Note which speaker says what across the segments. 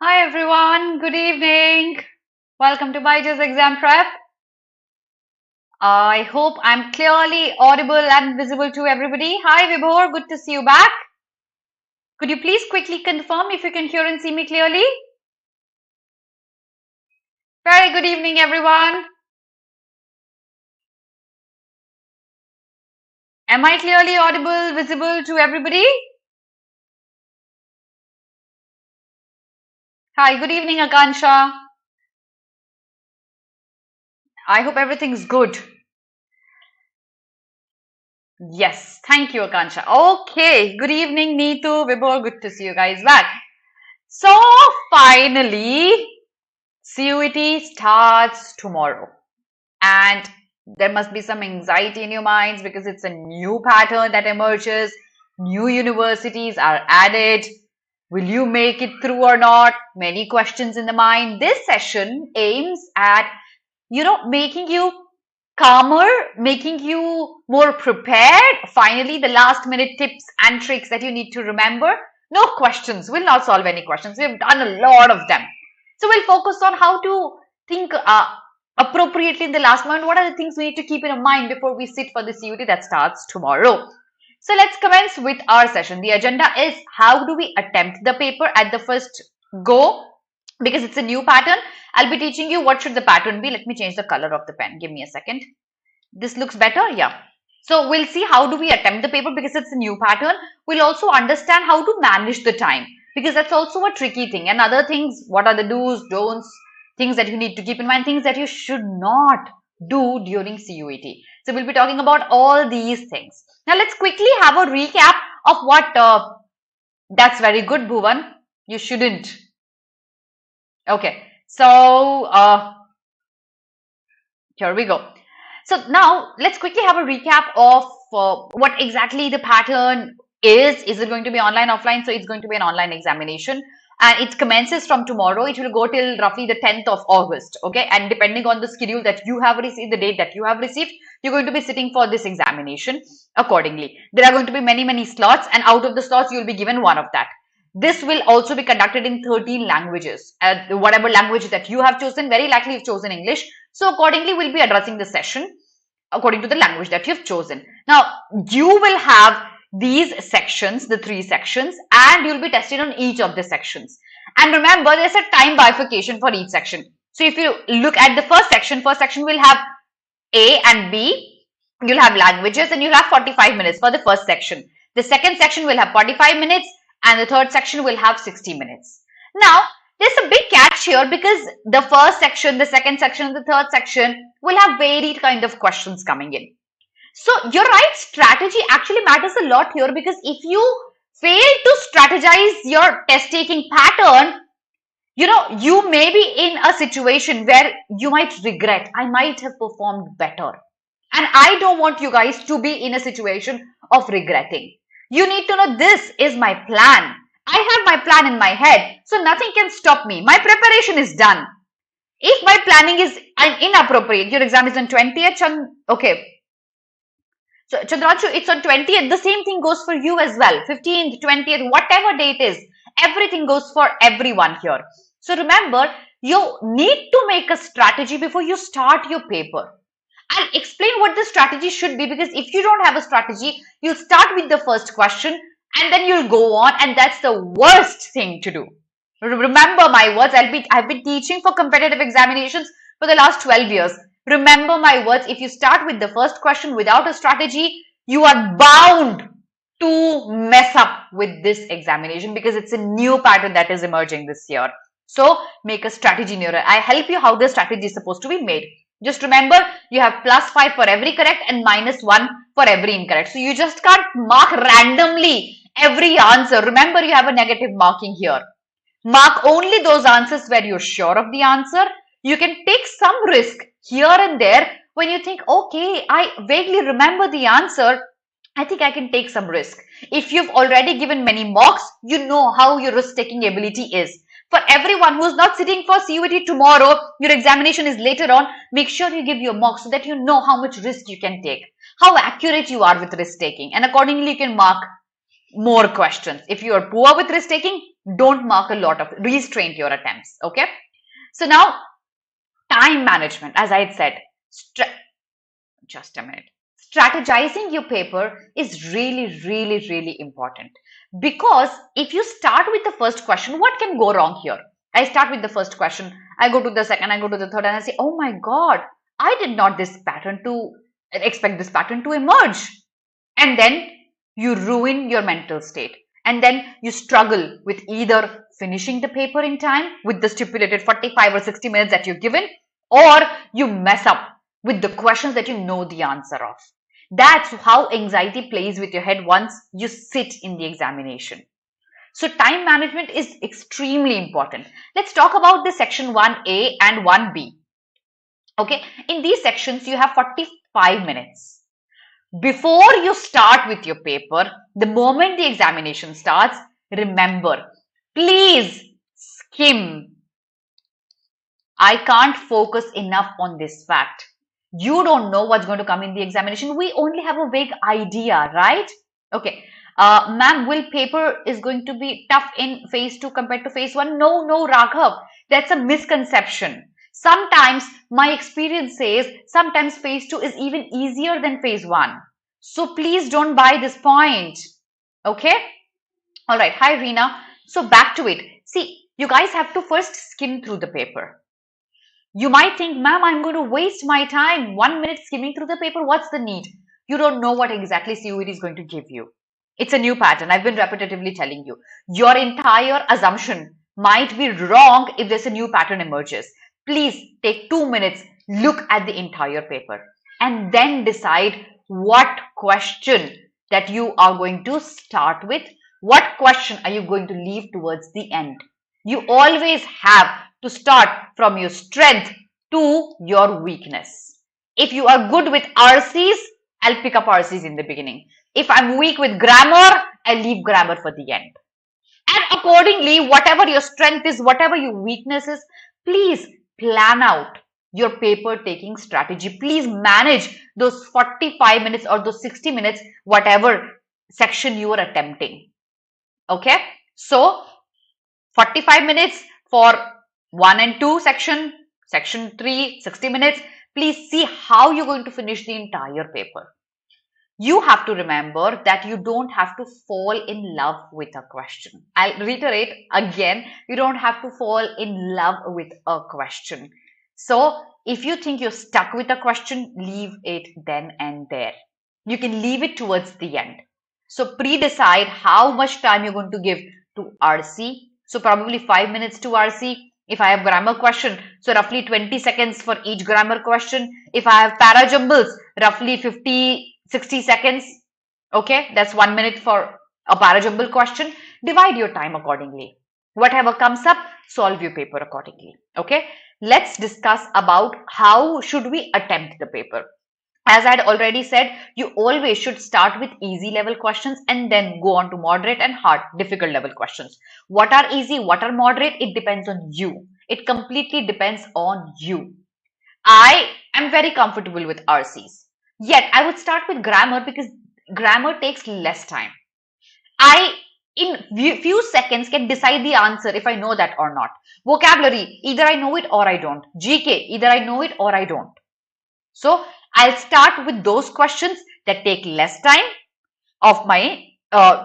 Speaker 1: Hi everyone, good evening. Welcome to BYJU'S Exam Prep. I hope I'm clearly audible and visible to everybody. Hi Vibhor, good to see you back. Could you please quickly confirm if you can hear and see me clearly? Very good evening everyone. Am I clearly audible, visible to everybody? Hi, good evening Akansha. I hope everything's good. Yes, thank you Akansha. Okay, good evening Neetu, Vibhor, good to see you guys back. So finally, CUET starts tomorrow, and there must be some anxiety in your minds because it's a new pattern that emerges. New universities are added. Will you make it through or not? Many questions in the mind. This session aims at, making you calmer, making you more prepared. Finally, the last minute tips and tricks that you need to remember. No questions. We'll not solve any questions. We've done a lot of them. So we'll focus on how to think appropriately in the last moment. What are the things we need to keep in mind before we sit for the CUET that starts tomorrow? So let's commence with our session. The agenda is how do we attempt the paper at the first go, because it's a new pattern. I'll be teaching you what should the pattern be. Let me change the color of the pen. Give me a second. This looks better. Yeah. So we'll see how do we attempt the paper because it's a new pattern. We'll also understand how to manage the time because that's also a tricky thing. And other things, what are the do's, don'ts, things that you need to keep in mind, things that you should not do during CUET. So we'll be talking about all these things. Now let's quickly have a recap of what, that's very good, Bhuvan. You shouldn't. Okay. So here we go. So now let's quickly have a recap of what exactly the pattern is. Is it going to be online, offline? So it's going to be an online examination and it commences from tomorrow. It will go till roughly the 10th of August. Okay. And depending on the schedule that you have received, the date that you have received, you're going to be sitting for this examination accordingly. There are going to be many slots, and out of the slots, you'll be given one of that. This will also be conducted in 13 languages. Whatever language that you have chosen, very likely you've chosen English. So accordingly, we'll be addressing the session according to the language that you've chosen. Now, you will have these sections, the 3 sections, and you'll be tested on each of the sections. And remember, there's a time bifurcation for each section. So if you look at the first section will have A and B. You'll have languages and you'll have 45 minutes for the first section. The second section will have 45 minutes and the third section will have 60 minutes. Now, there's a big catch here because the first section, the second section, and the third section will have varied kind of questions coming in. So your right strategy actually matters a lot here because if you fail to strategize your test taking pattern, you may be in a situation where you might regret, I might have performed better. And I don't want you guys to be in a situation of regretting. You need to know this is my plan. I have my plan in my head, so nothing can stop me. My preparation is done. If my planning is inappropriate, your exam is on 20th, okay. So Chandranshu, it's on 20th. The same thing goes for you as well. 15th, 20th, whatever date is, everything goes for everyone here. So remember, you need to make a strategy before you start your paper. I'll explain what the strategy should be because if you don't have a strategy, you'll start with the first question and then you'll go on, and that's the worst thing to do. Remember my words. I've been teaching for competitive examinations for the last 12 years. Remember my words. If you start with the first question without a strategy, you are bound to mess up with this examination because it's a new pattern that is emerging this year. So make a strategy in your head. I help you how the strategy is supposed to be made. Just remember, you have +5 for every correct and -1 for every incorrect. So you just can't mark randomly every answer. Remember, you have a negative marking here. Mark only those answers where you're sure of the answer. You can take some risk here and there when you think, okay, I vaguely remember the answer. I think I can take some risk. If you've already given many mocks, you know how your risk-taking ability is. For everyone who's not sitting for CUET tomorrow, your examination is later on, make sure you give your mock so that you know how much risk you can take, how accurate you are with risk taking, and accordingly you can mark more questions. If you are poor with risk taking, Don't mark a lot of, restrain your attempts. Okay. So now time management, as I had said, just a minute. Strategizing your paper is really, really, really important, because if you start with the first question, what can go wrong here? I start with the first question, I go to the second, I go to the third, and I say, oh my God, I did not expect this pattern to emerge. And then you ruin your mental state. And then you struggle with either finishing the paper in time with the stipulated 45 or 60 minutes that you're given, or you mess up with the questions that you know the answer of. That's how anxiety plays with your head once you sit in the examination. So time management is extremely important. Let's talk about the section 1A and 1B. Okay, in these sections you have 45 minutes. Before you start with your paper, the moment the examination starts, remember, please skim. I can't focus enough on this fact. You don't know what's going to come in the examination. We only have a vague idea, right? Okay. Ma'am, will paper is going to be tough in phase 2 compared to phase 1? No, Raghav. That's a misconception. Sometimes my experience says sometimes phase 2 is even easier than phase 1. So please don't buy this point. Okay? All right. Hi, Reena. So back to it. See, you guys have to first skim through the paper. You might think, ma'am, I'm going to waste my time. 1 minute skimming through the paper. What's the need? You don't know what exactly CUET is going to give you. It's a new pattern. I've been repetitively telling you. Your entire assumption might be wrong if there's a new pattern emerges. Please take 2 minutes, look at the entire paper, and then decide what question that you are going to start with. What question are you going to leave towards the end? You always have to start from your strength to your weakness. If you are good with RCs, I'll pick up RCs in the beginning. If I'm weak with grammar, I'll leave grammar for the end. And accordingly, whatever your strength is, whatever your weakness is, please plan out your paper taking strategy. Please manage those 45 minutes or those 60 minutes, whatever section you are attempting. Okay, so 45 minutes for 1 and 2 section 3, 60 minutes. Please see how you're going to finish the entire paper. You have to remember that you don't have to fall in love with a question. I'll reiterate again, you don't have to fall in love with a question. So if you think you're stuck with a question, leave it then and there. You can leave it towards the end. So pre-decide how much time you're going to give to RC. So probably 5 minutes to RC. If I have grammar question, so roughly 20 seconds for each grammar question. If I have para jumbles, roughly 60 seconds. Okay, that's 1 minute for a para jumble question. Divide your time accordingly. Whatever comes up, solve your paper accordingly. Okay, let's discuss about how should we attempt the paper. As I had already said, you always should start with easy level questions and then go on to moderate and hard, difficult level questions. What are easy, what are moderate? It depends on you. It completely depends on you. I am very comfortable with RCs. Yet, I would start with grammar because grammar takes less time. I, in few seconds, can decide the answer if I know that or not. Vocabulary, either I know it or I don't. GK, either I know it or I don't. So, I'll start with those questions that take less time of my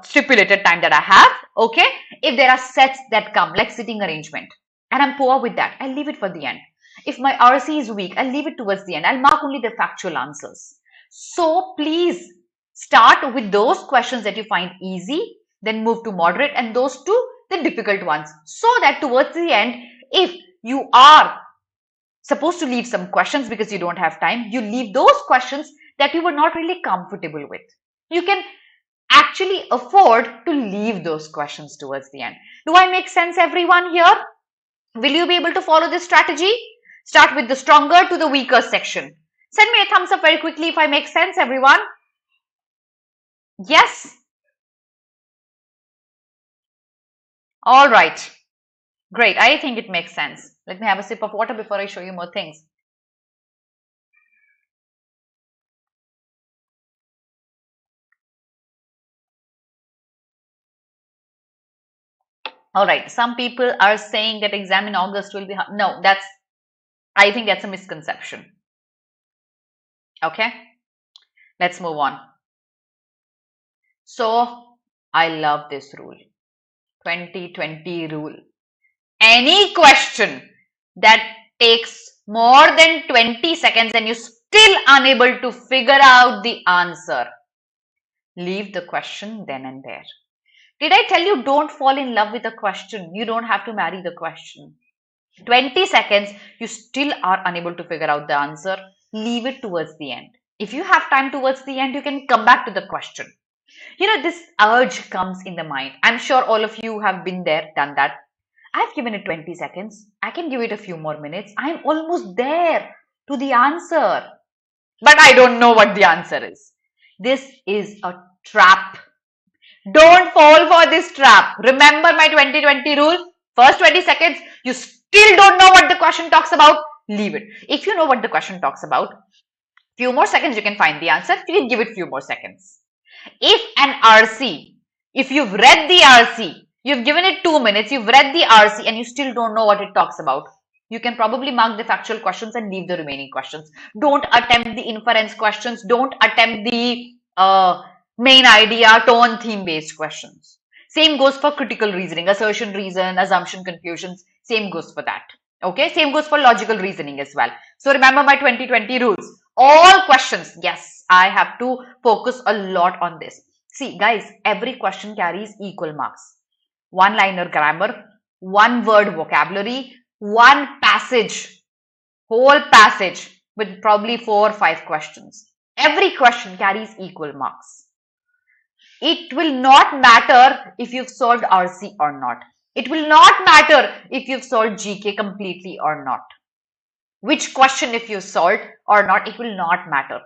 Speaker 1: stipulated time that I have. Okay. If there are sets that come like sitting arrangement and I'm poor with that, I'll leave it for the end. If my RC is weak, I'll leave it towards the end. I'll mark only the factual answers. So please start with those questions that you find easy, then move to moderate, and those two, the difficult ones. So that towards the end, if you are supposed to leave some questions because you don't have time, you leave those questions that you were not really comfortable with. You can actually afford to leave those questions towards the end. Do I make sense, everyone here? Will you be able to follow this strategy? Start with the stronger to the weaker section. Send me a thumbs up very quickly if I make sense, everyone. Yes? All right. Great. I think it makes sense. Let me have a sip of water before I show you more things. All right. Some people are saying that exam in August will be hard. No, I think that's a misconception. Okay. Let's move on. So I love this rule. 2020 rule. Any question that takes more than 20 seconds and you're still unable to figure out the answer, leave the question then and there. Did I tell you don't fall in love with the question? You don't have to marry the question. 20 seconds, you still are unable to figure out the answer, leave it towards the end. If you have time towards the end, you can come back to the question. This urge comes in the mind. I'm sure all of you have been there, done that. I've given it 20 seconds. I can give it a few more minutes. I'm almost there to the answer. But I don't know what the answer is. This is a trap. Don't fall for this trap. Remember my 2020 rule? First 20 seconds, you still don't know what the question talks about, leave it. If you know what the question talks about, few more seconds you can find the answer. You can give it few more seconds. If an RC, if you've read the RC, you've given it 2 minutes, you've read the RC and you still don't know what it talks about, you can probably mark the factual questions and leave the remaining questions. Don't attempt the inference questions. Don't attempt the main idea, tone, theme based questions. Same goes for critical reasoning, assertion, reason, assumption, confusions. Same goes for that. Okay, same goes for logical reasoning as well. So remember my 2020 rules. All questions, yes, I have to focus a lot on this. See, guys, every question carries equal marks. One liner grammar, one word vocabulary, one passage, whole passage with probably 4 or 5 questions. Every question carries equal marks. It will not matter if you've solved RC or not. It will not matter if you've solved GK completely or not. Which question if you solved or not, it will not matter.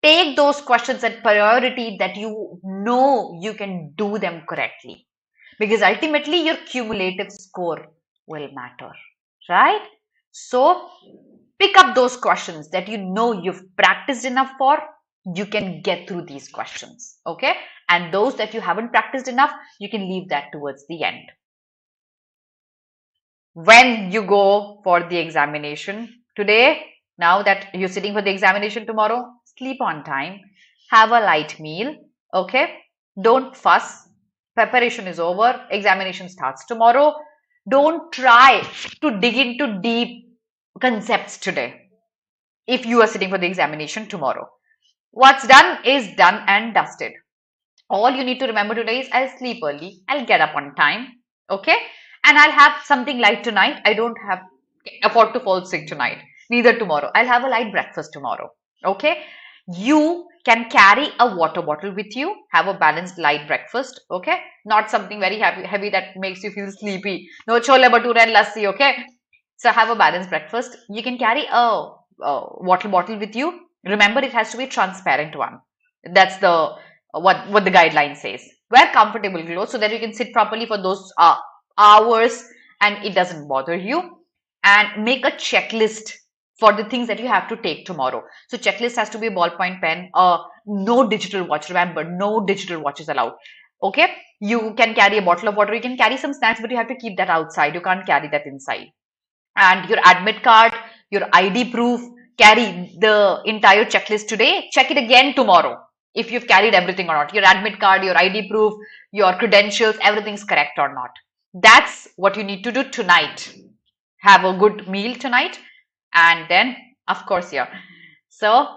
Speaker 1: Take those questions at priority that you know you can do them correctly. Because ultimately your cumulative score will matter, right? So pick up those questions that you know you've practiced enough for. You can get through these questions, okay? And those that you haven't practiced enough, you can leave that towards the end. When you go for the examination today, now that you're sitting for the examination tomorrow, sleep on time, have a light meal, okay? Don't fuss. Preparation is over. Examination starts tomorrow. Don't try to dig into deep concepts today if you are sitting for the examination tomorrow. What's done is done and dusted. All you need to remember today is I'll sleep early, I'll get up on time, okay? And I'll have something light tonight. I don't afford to fall sick tonight, neither tomorrow. I'll have a light breakfast tomorrow, okay? You can carry a water bottle with you, have a balanced light breakfast, okay? Not something very heavy that makes you feel sleepy. No chole bhature and lassi, okay? So have a balanced breakfast. You can carry a water bottle with you. Remember, it has to be a transparent one. That's the what the guideline says. Wear comfortable clothes so that you can sit properly for those hours and it doesn't bother you. And make a checklist for the things that you have to take tomorrow. So checklist has to be a ballpoint pen. No digital watch. Remember, no digital watch is allowed. Okay. You can carry a bottle of water. You can carry some snacks, but you have to keep that outside. You can't carry that inside. And your admit card, your ID proof. Carry the entire checklist today. Check it again tomorrow if you've carried everything or not. Your admit card, your ID proof, your credentials, everything's correct or not. That's what you need to do tonight. Have a good meal tonight. And then, of course, yeah. So,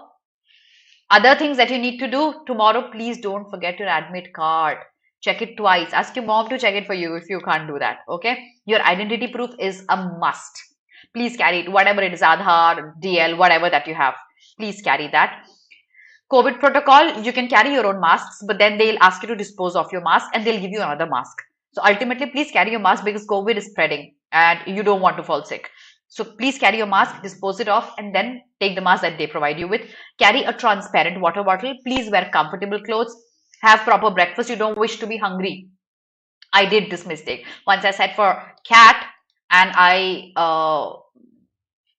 Speaker 1: other things that you need to do tomorrow, please don't forget your admit card. Check it twice. Ask your mom to check it for you if you can't do that. Okay. Your identity proof is a must. Please carry it, whatever it is, Aadhaar, DL, whatever that you have. Please carry that. COVID protocol, you can carry your own masks, but then they'll ask you to dispose of your mask and they'll give you another mask. So ultimately, please carry your mask because COVID is spreading and you don't want to fall sick. So please carry your mask, dispose it off, and then take the mask that they provide you with. Carry a transparent water bottle. Please wear comfortable clothes. Have proper breakfast. You don't wish to be hungry. I did this mistake. Once I sat for CAT and I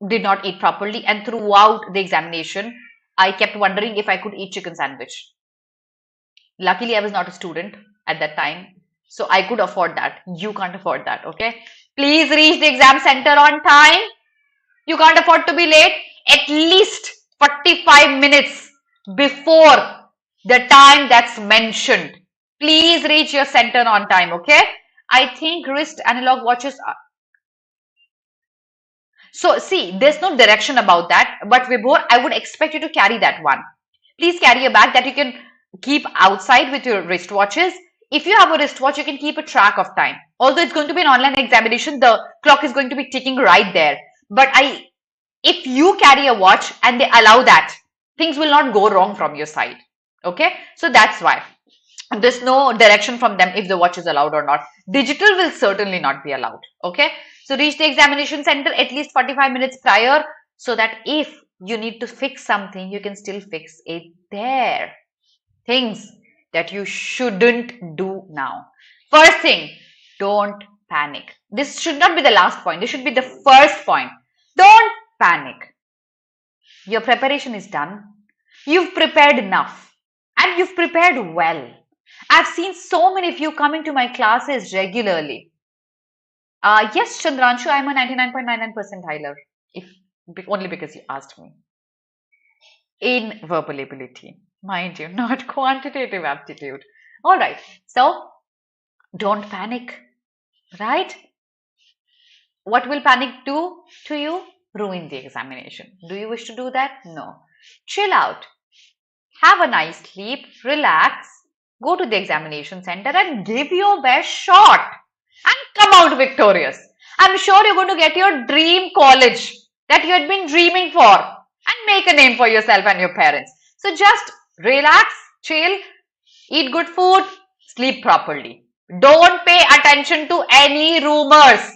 Speaker 1: did not eat properly, and throughout the examination, I kept wondering if I could eat chicken sandwich. Luckily, I was not a student at that time. So I could afford that. You can't afford that, okay? Please reach the exam center on time. You can't afford to be late. At least 45 minutes before the time that's mentioned. Please reach your center on time, okay? I think wrist analog watches are. So see, there's no direction about that, but Vibhor, I would expect you to carry that one. Please carry a bag that you can keep outside with your wristwatches. If you have a wristwatch, you can keep a track of time. Although it's going to be an online examination, the clock is going to be ticking right there. But if you carry a watch and they allow that, things will not go wrong from your side. Okay, so that's why there's no direction from them if the watch is allowed or not. Digital will certainly not be allowed. Okay, so reach the examination center at least 45 minutes prior, so that if you need to fix something, you can still fix it there. Things that you shouldn't do now. First thing, don't panic. This should not be the last point. This should be the first point. Don't panic. Your preparation is done. You've prepared enough and you've prepared well. I've seen so many of you coming to my classes regularly. Yes, Chandranshu, I'm a 99.99 percentiler. Only because you asked me. In verbal ability, mind you, not quantitative aptitude. All right, so don't panic, right? What will panic do to you? Ruin the examination. Do you wish to do that? No. Chill out. Have a nice sleep, relax, go to the examination center and give your best shot and come out victorious. I'm sure you're going to get your dream college that you had been dreaming for and make a name for yourself and your parents. So just relax, chill, eat good food, sleep properly. Don't pay attention to any rumors.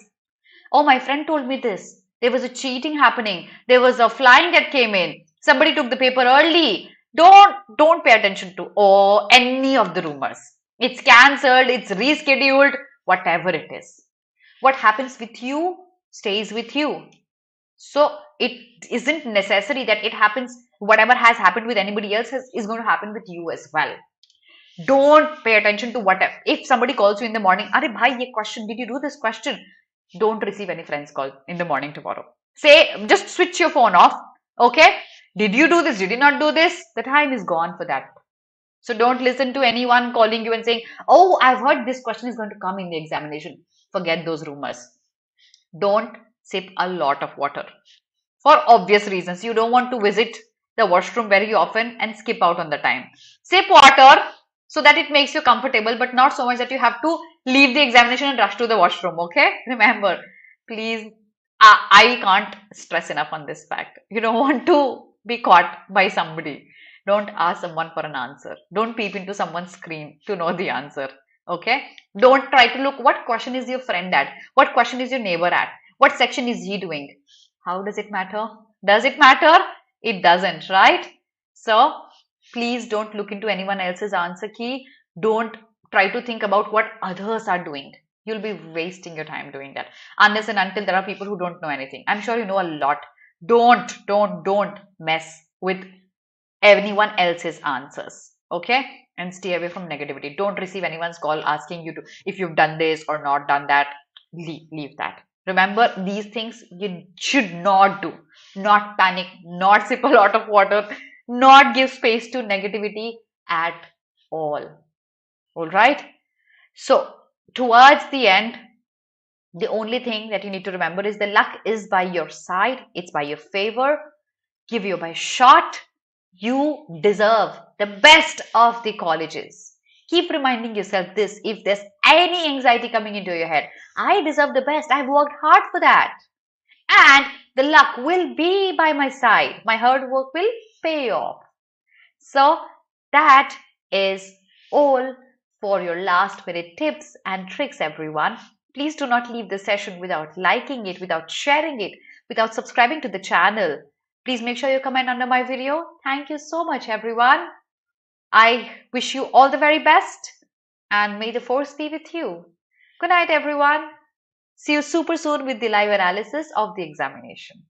Speaker 1: Oh, my friend told me this. There was a cheating happening. There was a flying that came in. Somebody took the paper early. Don't pay attention to any of the rumors. It's cancelled, it's rescheduled, whatever it is. What happens with you stays with you. So it isn't necessary that it happens, whatever has happened with anybody else is going to happen with you as well. Don't pay attention to whatever. If somebody calls you in the morning, Arey bhai, ye question, did you do this question? Don't receive any friends call in the morning tomorrow. Say, just switch your phone off. Okay? Did you do this? Did you not do this? The time is gone for that. So don't listen to anyone calling you and saying, oh, I've heard this question is going to come in the examination. Forget those rumors. Don't sip a lot of water. For obvious reasons. You don't want to visit the washroom very often and skip out on the time. Sip water so that it makes you comfortable, but not so much that you have to leave the examination and rush to the washroom. Okay? Remember, please, I can't stress enough on this fact. You don't want to be caught by somebody. Don't ask someone for an answer. Don't peep into someone's screen to know the answer. Okay? Don't try to look what question is your friend at? What question is your neighbor at? What section is he doing? How does it matter? Does it matter? It doesn't, right? So, please don't look into anyone else's answer key. Don't try to think about what others are doing. You'll be wasting your time doing that. Unless and until there are people who don't know anything. I'm sure you know a lot. Don't mess with anyone else's answers. Okay? And stay away from negativity. Don't receive anyone's call asking you to, if you've done this or not done that. Leave that. Remember, these things you should not do. Not panic, not sip a lot of water, not give space to negativity at all. Alright? So, towards the end, the only thing that you need to remember is the luck is by your side. It's by your favor. Give your best shot. You deserve the best of the colleges. Keep reminding yourself this. If there's any anxiety coming into your head, I deserve the best. I've worked hard for that. And the luck will be by my side. My hard work will pay off. So that is all for your last minute tips and tricks, everyone. Please do not leave the session without liking it, without sharing it, without subscribing to the channel. Please make sure you comment under my video. Thank you so much, everyone. I wish you all the very best and may the force be with you. Good night, everyone. See you super soon with the live analysis of the examination.